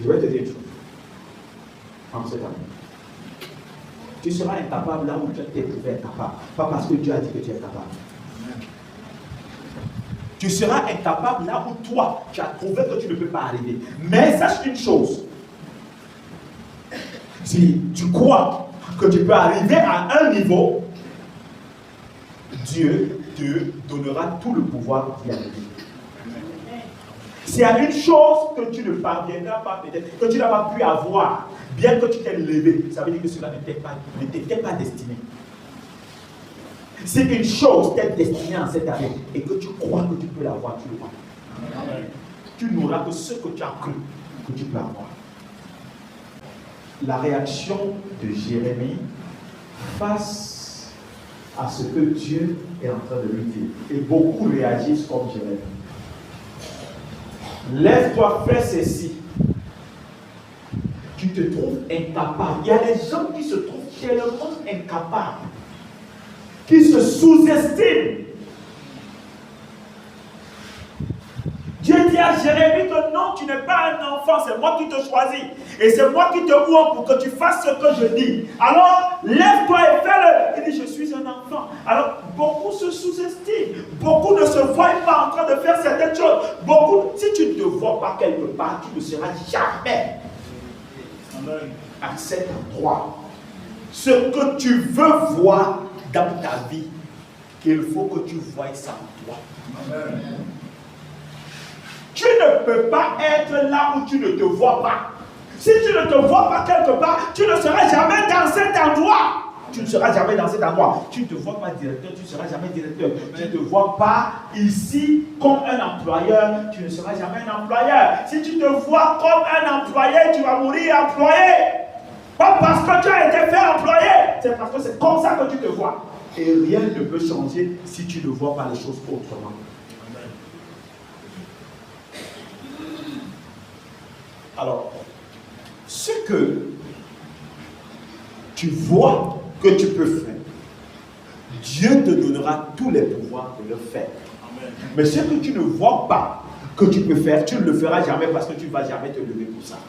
Je vais te dire une chose. En cette année. Tu seras incapable là où tu t'es trouvé incapable. Pas parce que Dieu a dit que tu es capable. Tu seras incapable là où toi, tu as trouvé que tu ne peux pas arriver. Mais sache une chose. Si tu crois que tu peux arriver à un niveau, Dieu te donnera tout le pouvoir d'y arriver. S'il y a une chose que tu ne parviendras pas, peut-être, que tu n'as pas pu avoir, bien que tu t'es levé, ça veut dire que cela ne t'était pas destiné. Si une chose t'est destinée en cette année et que tu crois que tu peux l'avoir, tu l'auras. Tu n'auras que ce que tu as cru que tu peux avoir. La réaction de Jérémie face à ce que Dieu est en train de lui dire. Et beaucoup réagissent comme Jérémie. Lève-toi, fais ceci. Tu te trouves incapable. Il y a des gens qui se trouvent tellement incapables, qui se sous-estiment. Dieu dit à Jérémie que non, tu n'es pas un enfant, c'est moi qui te choisis. Et c'est moi qui te ouvre pour que tu fasses ce que je dis. Alors, lève-toi et fais-le. Il dit, je suis un enfant. Alors, beaucoup se sous-estiment. Beaucoup ne se voient pas en train de faire certaines choses. Beaucoup, si tu ne te vois pas quelque part, tu ne seras jamais à cet endroit. Ce que tu veux voir dans ta vie, qu'il faut que tu voies ça en toi. Amen. Tu ne peux pas être là où tu ne te vois pas. Si tu ne te vois pas quelque part, tu ne seras jamais dans cet endroit. Tu ne seras jamais dans cet endroit. Tu ne te vois pas directeur, tu ne seras jamais directeur. Tu ne te vois pas ici comme un employeur, tu ne seras jamais un employeur. Si tu te vois comme un employé, tu vas mourir employé. Pas parce que tu as été fait employé, c'est parce que c'est comme ça que tu te vois. Et rien ne peut changer si tu ne vois pas les choses autrement. Alors, ce que tu vois que tu peux faire, Dieu te donnera tous les pouvoirs de le faire. Amen. Mais ce que tu ne vois pas que tu peux faire, tu ne le feras jamais parce que tu ne vas jamais te lever pour ça.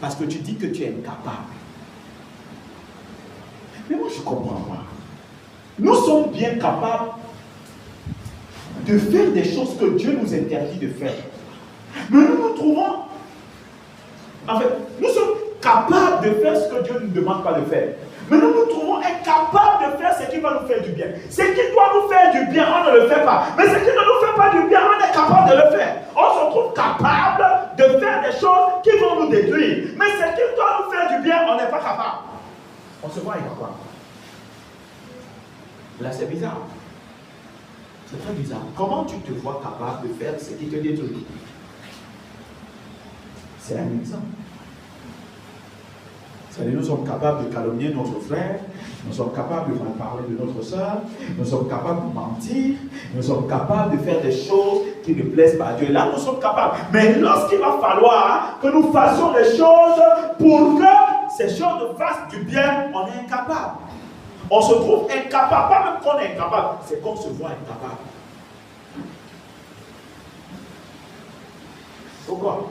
Parce que tu dis que tu es incapable. Mais moi, je ne comprends pas. Nous sommes bien capables de faire des choses que Dieu nous interdit de faire. Mais nous nous trouvons... En fait, nous sommes capables de faire ce que Dieu ne nous demande pas de faire. Mais nous nous trouvons incapables de faire ce qui va nous faire du bien. Ce qui doit nous faire du bien, on ne le fait pas. Mais ce qui ne nous fait pas du bien, on est capable de le faire. On se trouve capable de faire des choses qui vont nous détruire. Mais ce qui doit nous faire du bien, on n'est pas capable. On se voit incapable. Là, c'est bizarre. C'est très bizarre. Comment tu te vois capable de faire ce qui te détruit? C'est un exemple. C'est-à-dire, nous sommes capables de calomnier notre frère, nous sommes capables de mal parler de notre soeur, nous sommes capables de mentir, nous sommes capables de faire des choses qui ne plaisent pas à Dieu. Là, nous sommes capables. Mais lorsqu'il va falloir que nous fassions des choses pour que ces choses nous fassent du bien, on est incapable. On se trouve incapable, pas même qu'on est incapable, c'est qu'on se voit incapable. Pourquoi?